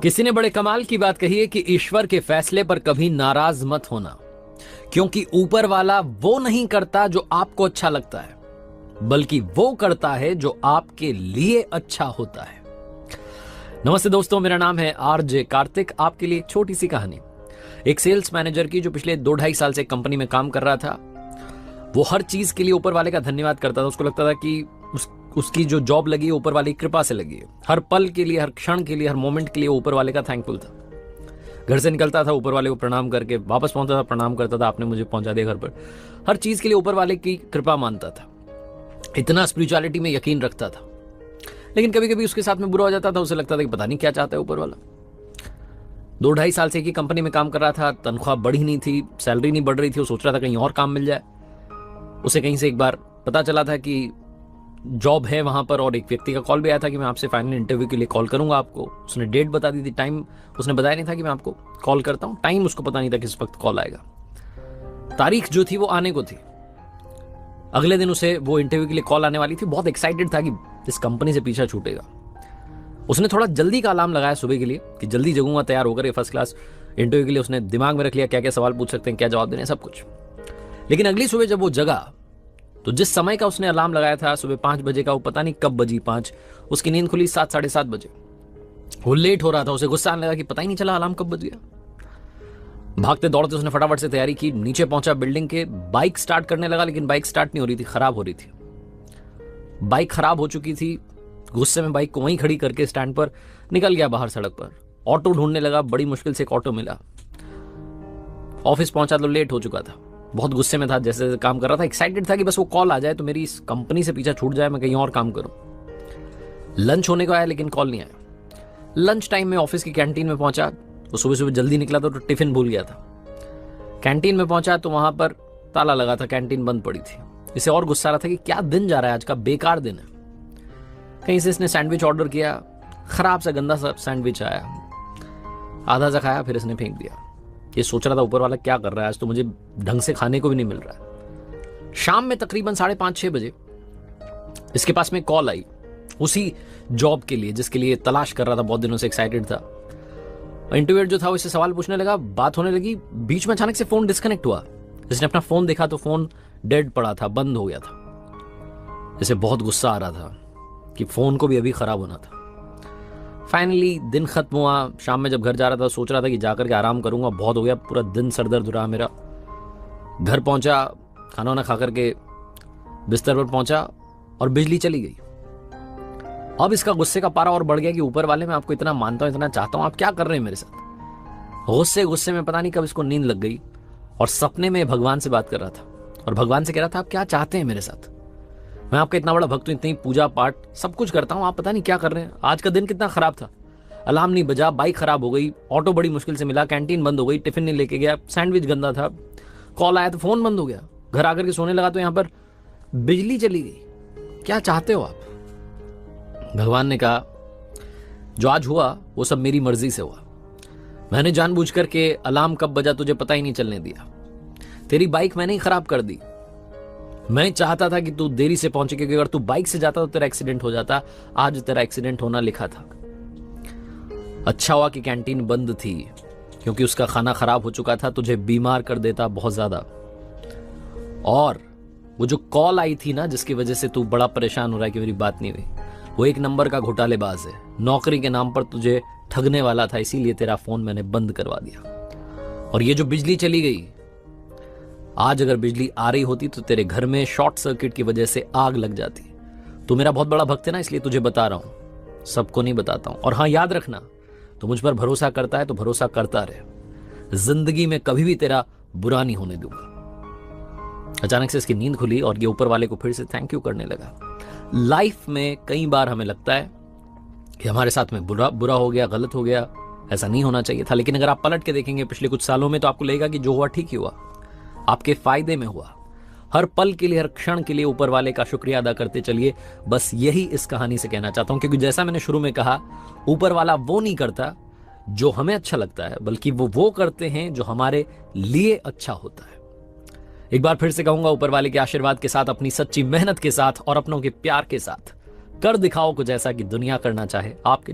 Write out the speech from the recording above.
किसी ने बड़े कमाल की बात कही है कि ईश्वर के फैसले पर कभी नाराज मत होना, क्योंकि ऊपर वाला वो नहीं करता जो आपको अच्छा लगता है, बल्कि वो करता है जो आपके लिए अच्छा होता है। नमस्ते दोस्तों, मेरा नाम है आरजे कार्तिक। आपके लिए एक छोटी सी कहानी। एक सेल्स मैनेजर की जो पिछले 2-2.5 साल से एक कंपनी में काम कर रहा था। वो हर चीज के लिए ऊपर वाले का धन्यवाद करता था। उसको लगता था कि उसकी जो जॉब लगी है ऊपर वाले की कृपा से लगी है। हर पल के लिए, हर क्षण के लिए, हर मोमेंट के लिए ऊपर वाले का थैंकफुल था। घर से निकलता था, ऊपर वाले को प्रणाम करके वापस पहुंचता था, प्रणाम करता था, आपने मुझे पहुंचा दिया घर पर। हर चीज के लिए ऊपर वाले की कृपा मानता था। इतना स्पिरिचुअलिटी में यकीन रखता था। लेकिन कभी कभी उसके साथ में बुरा हो जाता था। उसे लगता था कि पता नहीं क्या चाहता है ऊपर वाला। 2-2.5 साल से एक ही कंपनी में काम कर रहा था। तनख्वाह बढ़ी नहीं थी, सैलरी नहीं बढ़ रही थी। वो सोच रहा था कहीं और काम मिल जाए। उसे कहीं से एक बार पता चला था कि जॉब है वहां पर, और एक व्यक्ति का कॉल भी आया था कि मैं आपसे फाइनल इंटरव्यू के लिए कॉल करूंगा आपको। उसने डेट बता दी थी, टाइम उसने बताया नहीं था कि मैं आपको कॉल करता हूं। टाइम उसको पता नहीं था किस वक्त कॉल आएगा। तारीख जो थी वो आने को थी। अगले दिन उसे वो इंटरव्यू के लिए कॉल आने वाली थी। बहुत एक्साइटेड था कि इस कंपनी से पीछा छूटेगा। उसने थोड़ा जल्दी का अलार्म लगाया सुबह के लिए कि जल्दी जगूंगा, तैयार होकर फर्स्ट क्लास इंटरव्यू के लिए। उसने दिमाग में रख लिया क्या क्या सवाल पूछ सकते हैं, क्या जवाब देने, सब कुछ। लेकिन अगली सुबह जब वो जगा तो जिस समय का उसने अलार्म लगाया था सुबह 5 बजे का, वो पता नहीं कब बजी 5, उसकी नींद खुली 7, 7:30 बजे। वो लेट हो रहा था। उसे गुस्सा आने लगा कि पता ही नहीं चला अलार्म कब बज गया। भागते दौड़ते उसने फटाफट से तैयारी की, नीचे पहुंचा बिल्डिंग के। बाइक स्टार्ट करने लगा, लेकिन बाइक स्टार्ट नहीं हो रही थी, खराब हो रही थी। बाइक खराब हो चुकी थी। गुस्से में बाइक को वहीं खड़ी करके स्टैंड पर निकल गया बाहर सड़क पर। ऑटो ढूंढने लगा, बड़ी मुश्किल से एक ऑटो मिला। ऑफिस पहुंचा तो लेट हो चुका था। बहुत गुस्से में था, जैसे काम कर रहा था। एक्साइटेड था कि बस वो कॉल आ जाए तो मेरी इस कंपनी से पीछा छूट जाए, मैं कहीं और काम करूं। लंच होने को आया लेकिन कॉल नहीं आया। लंच टाइम में ऑफिस की कैंटीन में पहुंचा। वो सुबह सुबह जल्दी निकला था तो टिफिन भूल गया था। कैंटीन में पहुंचा तो वहां पर ताला लगा था, कैंटीन बंद पड़ी थी। इसे और गुस्सा आ रहा था कि क्या दिन जा रहा है आज का, बेकार दिन है। कहीं से इसने सैंडविच ऑर्डर किया। खराब सा गंदा सा सैंडविच आया। आधा सा खाया, फिर इसने फेंक दिया। ये सोच रहा था ऊपर वाला क्या कर रहा है, आज तो मुझे ढंग से खाने को भी नहीं मिल रहा है। शाम में तकरीबन 5:30-6 बजे इसके पास में कॉल आई, उसी जॉब के लिए जिसके लिए तलाश कर रहा था, बहुत दिनों से एक्साइटेड था। इंटरव्यूअर जो था वो इससे सवाल पूछने लगा, बात होने लगी। बीच में अचानक से फोन डिस्कनेक्ट हुआ। इसने अपना फोन देखा तो फोन डेड पड़ा था, बंद हो गया था। इसे बहुत गुस्सा आ रहा था कि फोन को भी अभी खराब होना था। फाइनली दिन खत्म हुआ। शाम में जब घर जा रहा था सोच रहा था कि जाकर के आराम करूंगा, बहुत हो गया, पूरा दिन सर दर्द रहा मेरा। घर पहुंचा, खाना वाना खा करके बिस्तर पर पहुंचा और बिजली चली गई। अब इसका गुस्से का पारा और बढ़ गया कि ऊपर वाले, मैं आपको इतना मानता हूं, इतना चाहता हूं, आप क्या कर रहे हैं मेरे साथ। गुस्से में पता नहीं कब इसको नींद लग गई और सपने में भगवान से बात कर रहा था और भगवान से कह रहा था आप क्या चाहते हैं मेरे साथ। मैं आपका इतना बड़ा भक्त हूं, इतनी पूजा पाठ सब कुछ करता हूं, आप पता नहीं क्या कर रहे हैं। आज का दिन कितना खराब था। अलार्म नहीं बजा, बाइक खराब हो गई, ऑटो बड़ी मुश्किल से मिला, कैंटीन बंद हो गई, टिफिन नहीं लेके गया, सैंडविच गंदा था, कॉल आया तो फोन बंद हो गया। घर आकर के सोने लगा तो यहां पर बिजली चली गई। क्या चाहते हो आप। भगवान ने कहा जो आज हुआ वो सब मेरी मर्जी से हुआ। मैंने जानबूझ करके अलार्म कब बजा तुझे पता ही नहीं चलने दिया। तेरी बाइक मैंने ही खराब कर दी। मैं चाहता था कि तू देरी से पहुंचे, क्योंकि अगर तू बाइक से जाता तो तेरा एक्सीडेंट हो जाता। आज तेरा एक्सीडेंट होना लिखा था। अच्छा हुआ कि कैंटीन बंद थी, क्योंकि उसका खाना खराब हो चुका था, तुझे बीमार कर देता बहुत ज्यादा। और वो जो कॉल आई थी ना, जिसकी वजह से तू बड़ा परेशान हो रहा है कि मेरी बात नहीं हुई, वो एक नंबर का घोटालेबाज है। नौकरी के नाम पर तुझे ठगने वाला था, इसीलिए तेरा फोन मैंने बंद करवा दिया। और ये जो बिजली चली गई, आज अगर बिजली आ रही होती तो तेरे घर में शॉर्ट सर्किट की वजह से आग लग जाती। तू मेरा बहुत बड़ा भक्त है ना, इसलिए तुझे बता रहा हूं, सबको नहीं बताता हूं। और हां, याद रखना, तू मुझ पर भरोसा करता है तो भरोसा करता रहे। जिंदगी में कभी भी तेरा बुरा नहीं होने दूंगा। अचानक से इसकी नींद खुली और ये ऊपर वाले को फिर से थैंक यू करने लगा। लाइफ में कई बार हमें लगता है कि हमारे साथ में बुरा हो गया, गलत हो गया, ऐसा नहीं होना चाहिए था। लेकिन अगर आप पलट के देखेंगे पिछले कुछ सालों में तो आपको लगेगा कि जो हुआ ठीक ही हुआ, आपके फायदे में हुआ। हर पल के लिए, हर क्षण के लिए ऊपर वाले का शुक्रिया अदा करते चलिए। बस यही इस कहानी से कहना चाहता हूं, क्योंकि जैसा मैंने शुरू में कहा, ऊपर वाला वो नहीं करता जो हमें अच्छा लगता है, बल्कि वो करते हैं जो हमारे लिए अच्छा होता है। एक बार फिर से कहूंगा, ऊपर वाले के आशीर्वाद के साथ, अपनी सच्ची मेहनत के साथ और अपनों के प्यार के साथ कर दिखाओ कुछ ऐसा कि दुनिया करना चाहे आपके